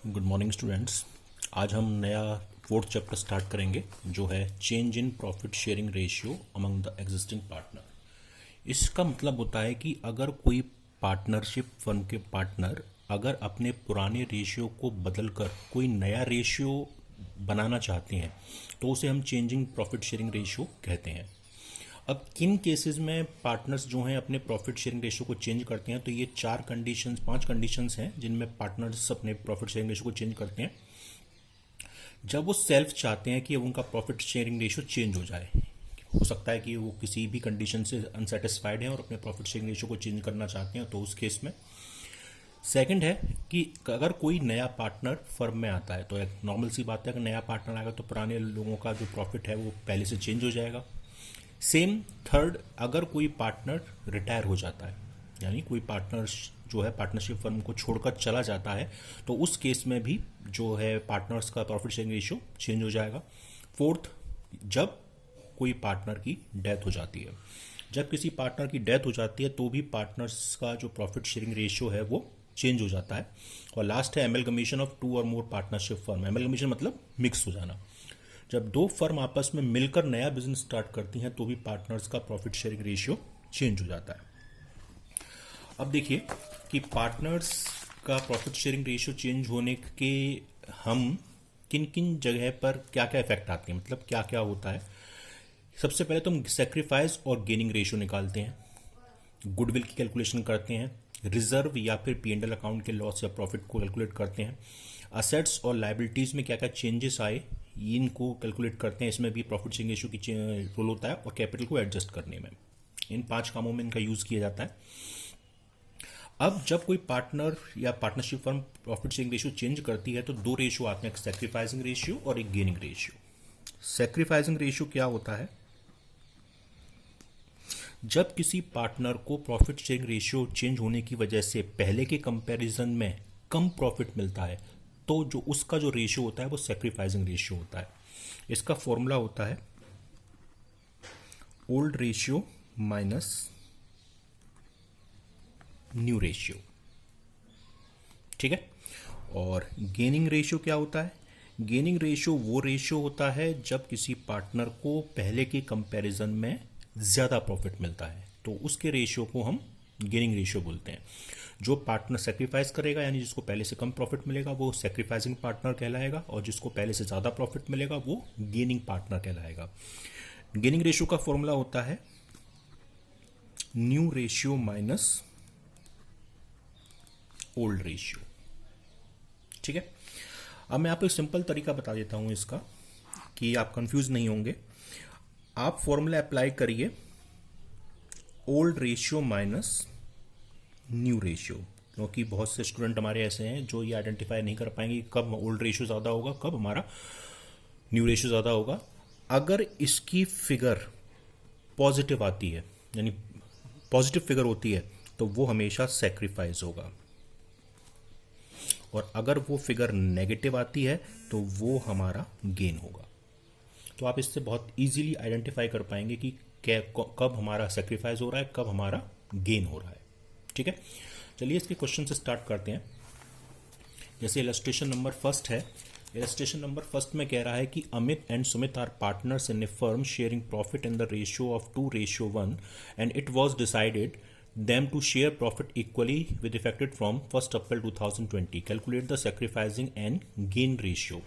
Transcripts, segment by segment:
Good morning students. आज हम नया फोर्थ चैप्टर स्टार्ट करेंगे जो है change in profit sharing ratio among the existing partner. इसका मतलब होता है कि अगर कोई पार्टनरशिप फर्म के पार्टनर अगर अपने पुराने रेशियो को बदलकर कोई नया रेशियो बनाना चाहते हैं तो उसे हम चेंजिंग प्रॉफिट शेयरिंग रेशियो कहते हैं। अब किन केसेस में पार्टनर्स जो हैं अपने प्रॉफिट शेयरिंग रेशियो को चेंज करते हैं, तो ये पांच कंडीशंस हैं जिनमें पार्टनर्स अपने प्रॉफिट शेयरिंग रेशियो को चेंज करते हैं। जब वो सेल्फ चाहते हैं कि उनका प्रॉफिट शेयरिंग रेशियो चेंज हो जाए, हो सकता है कि वो किसी भी कंडीशन से अनसेटिस्फाइड हैं और अपने प्रॉफिट शेयरिंग रेशियो को चेंज करना चाहते हैं, तो उस केस में। सेकंड है कि अगर कोई नया पार्टनर फर्म में आता है तो एक नॉर्मल सी बात है, अगर नया पार्टनर आएगा तो पुराने लोगों का जो प्रॉफिट है वो पहले से चेंज हो जाएगा। सेम थर्ड, अगर कोई पार्टनर रिटायर हो जाता है, यानी कोई पार्टनर जो है पार्टनरशिप फर्म को छोड़कर चला जाता है, तो उस केस में भी जो है पार्टनर्स का प्रॉफिट शेयरिंग रेशियो चेंज हो जाएगा। फोर्थ, जब कोई पार्टनर की डेथ हो जाती है, जब किसी पार्टनर की डेथ हो जाती है तो भी पार्टनर्स का जो प्रॉफिट शेयरिंग रेशियो है वो चेंज हो जाता है। और लास्ट है एमलगमेशन ऑफ टू और मोर पार्टनरशिप फर्म। एमलगमेशन मतलब मिक्स हो जाना। जब दो फर्म आपस में मिलकर नया बिजनेस स्टार्ट करती हैं तो भी पार्टनर्स का प्रॉफिट शेयरिंग रेशियो चेंज हो जाता है। अब देखिए कि पार्टनर्स का प्रॉफिट शेयरिंग रेशियो चेंज होने के हम किन किन जगह पर क्या क्या इफेक्ट आते हैं, मतलब क्या क्या होता है। सबसे पहले तो हम सेक्रीफाइस और गेनिंग रेशियो निकालते हैं, गुडविल की कैलकुलेशन करते हैं, रिजर्व या फिर पी&एल अकाउंट के लॉस या प्रॉफिट को कैलकुलेट करते हैं, असेट्स और लाइबिलिटीज में क्या क्या चेंजेस आए इनको कैलकुलेट करते हैं। इसमें भी प्रॉफिट शेयरिंग रेशियो की रोल होता है और कैपिटल को एडजस्ट करने में। इन 5 कामों में इनका यूज किया जाता है। अब जब कोई पार्टनर या partnership firm profit sharing ratio change करती है तो 2 रेशियो आते हैं, एक सैक्रिफाइसिंग रेशियो और एक गेनिंग रेशियो। सैक्रिफाइसिंग रेशियो क्या होता है? जब किसी पार्टनर को प्रॉफिट शेयरिंग रेशियो चेंज होने की वजह से पहले के कंपैरिजन में कम प्रॉफिट मिलता है तो जो उसका जो रेशियो होता है वो सैक्रिफाइसिंग रेशियो होता है। इसका फॉर्मूला होता है old ratio minus new ratio, ठीक है। और गेनिंग रेशियो क्या होता है? गेनिंग रेशियो वो रेशियो होता है जब किसी पार्टनर को पहले के कंपैरिजन में ज़्यादा प्रॉफिट मिलता है तो उसके रेशियो को हम गेनिंग रेशियो बोलते हैं। जो पार्टनर सेक्रीफाइस करेगा यानी जिसको पहले से कम प्रॉफिट मिलेगा वो सेक्रीफाइसिंग पार्टनर कहलाएगा, और जिसको पहले से ज़्यादा प्रॉफिट मिलेगा वो गेनिंग पार्टनर कहलाएगा। गेनिंग रेशियो का फॉर्मूला होता है new ratio minus old ratio, ठीक है। अब मैं आपको एक सिंपल तरीका बता देता हूं इसका कि आप कंफ्यूज नहीं होंगे। आप फॉर्मूला अप्लाई करिए old ratio minus new ratio, क्योंकि बहुत से स्टूडेंट हमारे ऐसे हैं जो ये आइडेंटिफाई नहीं कर पाएंगे कब ओल्ड रेशियो ज़्यादा होगा, कब हमारा न्यू रेशियो ज़्यादा होगा। अगर इसकी फिगर पॉजिटिव आती है यानी पॉजिटिव फिगर होती है तो वो हमेशा सेक्रीफाइस होगा, और अगर वो फिगर नेगेटिव आती है तो वो हमारा गेन होगा। तो आप इससे बहुत इजीली आइडेंटिफाई कर पाएंगे कि कब हमारा सेक्रीफाइस हो रहा है, कब हमारा गेन हो रहा है, ठीक है। चलिए इसके क्वेश्चन से स्टार्ट करते हैं। जैसे इलस्ट्रेशन नंबर फर्स्ट है, इलस्ट्रेशन नंबर फर्स्ट में कह रहा है कि Amit and Sumit are partners in a firm sharing profit in the ratio of 2:1 and it was decided them to share profit equally with effected from 1st April 2020. Calculate the sacrificing and gain ratio.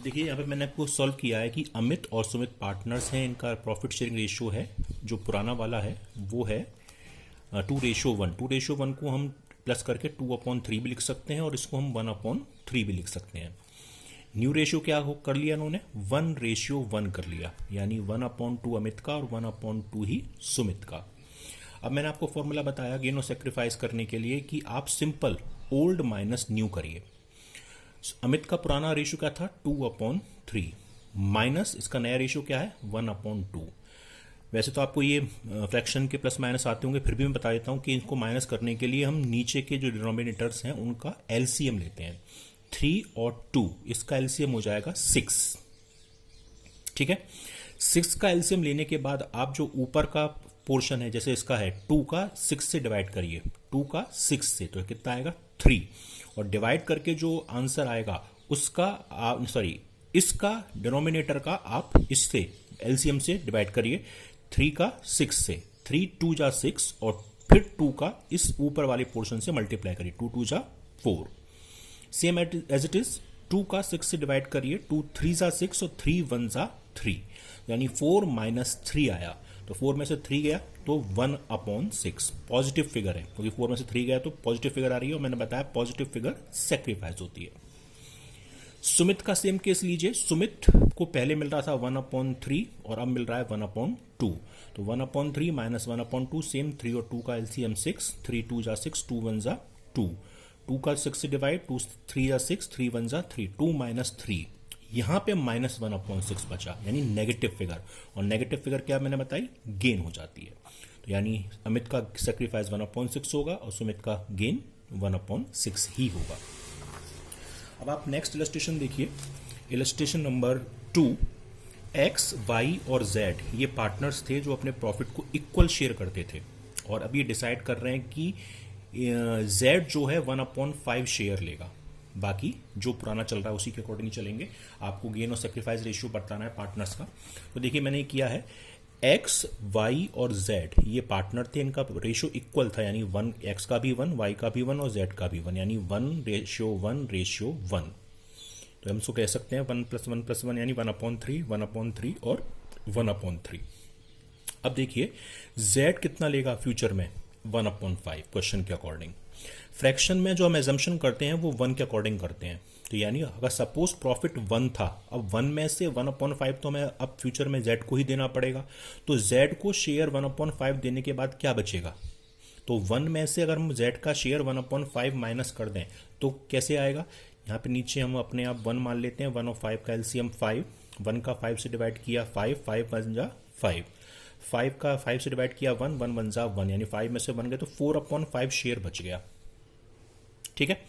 देखिए यहाँ पे मैंने आपको solve किया है कि अमित और Sumit partners हैं, इनका प्रॉफिट शेयरिंग रेशियो है जो पुराना वाला है वो है 2:1। 2:1 को हम प्लस करके 2/3 भी लिख सकते हैं और इसको हम 1/3 भी लिख सकते हैं। न्यू रेशियो क्या कर लिया इन्होंने? 1:1 कर लिया, यानी 1/2 अमित का और 1/2 ही सुमित का। अब मैंने आपको फॉर्मूला बताया गेन और सेक्रीफाइस करने के लिए कि आप सिंपल ओल्ड माइनस न्यू करिए। अमित का पुराना रेशियो क्या था? 2/3 माइनस इसका नया रेशियो क्या है? 1/2। वैसे तो आपको ये फ्रैक्शन के प्लस माइनस आते होंगे, फिर भी मैं बता देता हूं कि इनको माइनस करने के लिए हम नीचे के जो डिनोमिनेटर्स हैं उनका एलसीएम लेते हैं। 3 और 2 इसका एलसीएम हो जाएगा 6, ठीक है। 6 का एलसीएम लेने के बाद आप जो ऊपर का पोर्शन है, जैसे इसका है 2 का 6 से डिवाइड करिए, 2 का 6 से तो कितना आएगा 3, और डिवाइड करके जो आंसर आएगा उसका इसका डिनोमिनेटर का आप इससे एलसीएम से डिवाइड करिए, 3 का 6 से, 3 2 जा 6 और फिर 2 का इस ऊपर वाले पोर्शन से मल्टीप्लाई करिए, 2 2 जा 4। सेम एज इट इज 2 का 6 से डिवाइड करिए, 2 3 जा 6 और 3 1 जा 3, यानी 4 माइनस 3 आया, तो 4 में से 3 गया तो 1/6 पॉजिटिव फिगर है, क्योंकि 4 में से 3 गया तो पॉजिटिव फिगर आ रही है, और मैंने बताया पॉजिटिव फिगर सेक्रीफाइस होती है। सुमित का सेम केस लीजिए, सुमित को पहले मिल रहा था 1/3 और अब मिल रहा है 1/2, तो 1/3 माइनस 1/2 सेम, 3 और 2 का एलसीएम 6, 3 2 जा 6, 2 1 जा 2, 2 का 6 से डिवाइड, 2 3 जा 6, 3 1 जा 3, 2 माइनस 3, यहां पे माइनस 1/6 बचा, यानी नेगेटिव फिगर, और नेगेटिव फिगर क्या मैंने बताई, गेन हो जाती है, तो यानी अमित का सेक्रीफाइस 1/6 होगा और सुमित का गेन 1/6 ही होगा। अब आप नेक्स्ट इलस्ट्रेशन देखिए, इलस्ट्रेशन नंबर 2, एक्स वाई और जेड ये पार्टनर्स थे जो अपने प्रॉफिट को इक्वल शेयर करते थे, और अब ये डिसाइड कर रहे हैं कि जेड जो है 1/5 शेयर लेगा, बाकी जो पुराना चल रहा है उसी के अकॉर्डिंग चलेंगे। आपको गेन और सेक्रीफाइस रेशियो बताना है पार्टनर्स का, तो देखिए मैंने किया है, एक्स वाई और जेड ये पार्टनर थे, इनका रेशियो इक्वल था, यानी 1, एक्स का भी 1, वाई का भी 1 और जेड का भी 1, यानी 1:1:1, तो हम इसको कह सकते हैं 1 + 1 + 1 यानी 1/3, 1/3 और 1/3। अब देखिए जेड कितना लेगा फ्यूचर में, 1/5 क्वेश्चन के अकॉर्डिंग। फ्रैक्शन में जो हम एजम्पशन करते हैं वो 1 के अकॉर्डिंग करते हैं, तो यानी अगर सपोज प्रॉफिट 1 था, अब 1 में से 1/5 तो हमें अब फ्यूचर में जेड को ही देना पड़ेगा, तो जेड को शेयर 1/5 देने के बाद क्या बचेगा, तो 1 में से अगर हम जेड का शेयर 1/5 माइनस कर दें तो कैसे आएगा, यहाँ पे नीचे हम अपने आप 1 मान लेते हैं, 1 और 5 का एलसीएम 5, 1 का 5 से डिवाइड किया 5, 5 1 जा 5, 5 का 5 से डिवाइड किया 1, 1 1 जा 1, यानी 5 में से 1 गए तो 4/5 शेयर बच गया। ठीक है,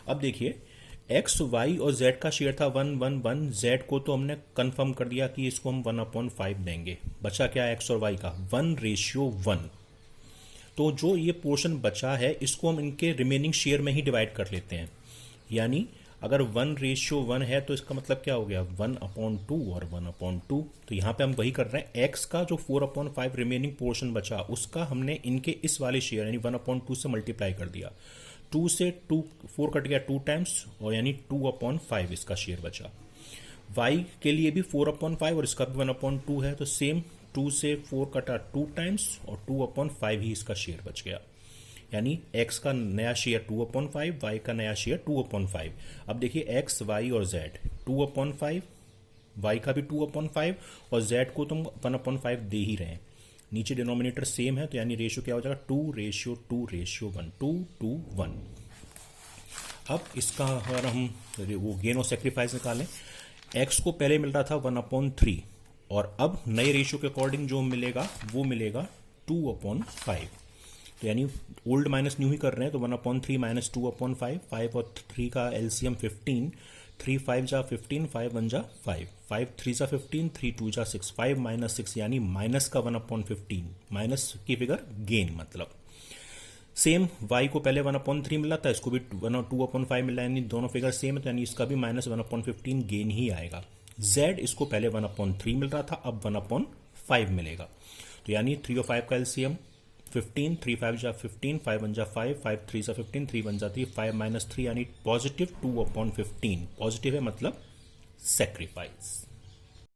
अब देखिए एक्स वाई और जेड का शेयर था 1 1 1, जेड को तो हमने कंफर्म कर दिया कि इसको हम 1/5 देंगे, बचा क्या एक्स और वाई का 1:1, तो जो ये पोर्शन बचा है इसको हम इनके रिमेनिंग शेयर में ही डिवाइड कर लेते हैं, यानी अगर 1:1 है तो इसका मतलब क्या हो गया 1/2 और 1/2, तो यहाँ पे हम वही कर रहे हैं, एक्स का जो 4/5 रिमेनिंग पोर्शन बचा उसका हमने इनके इस वाले शेयर यानी 1/2 से मल्टीप्लाई कर दिया, 2 से 4 कट गया 2 टाइम्स, और यानी 2/5 इसका शेयर बचा। y के लिए भी 4/5 और इसका भी 1/2 है, तो सेम 2 से 4 कटा 2 टाइम्स और 2/5 ही इसका शेयर बच गया, यानी x का नया शेयर 2/5, y का नया शेयर 2/5। अब देखिए x, y और z 2/5, y का भी 2/5 और z को तुम 1/5 दे ही रहे हैं, नीचे डिनोमिनेटर सेम है, तो यानी रेशियो क्या हो जाएगा 2:2:1, 2:1। अब इसका अगर हम वो गेन और सेक्रीफाइस निकालें, x को पहले मिल रहा था 1/3 और अब नए रेशियो के अकॉर्डिंग जो मिलेगा वो मिलेगा 2/5, तो यानी ओल्ड माइनस न्यू ही कर रहे हैं, तो 1/3 माइनस 2/5, 5 और 3 का एलसीएम 15, 3 5 जा 15, 5 1 जा 5, 5 3 जा 15, 3 2 जा 6, 5 माइनस 6 यानी माइनस का 1/15, माइनस की फिगर गेन, मतलब सेम y को पहले 1/3 मिला था, इसको भी 2/5 मिला, यानी दोनों फिगर सेम है, तो यानी इसका भी माइनस 1/15 गेन ही आएगा। z इसको पहले 1/3 मिल रहा था, अब 1/5 मिलेगा, तो यानी 3 और 5 का एलसीएम 15, 3 5 जा 15, 5 1 जा 5, 5 3 जा 15, 3 1 जा 3, 5 माइनस 3 यानी पॉजिटिव 2/15, पॉजिटिव है मतलब सेक्रीफाइस।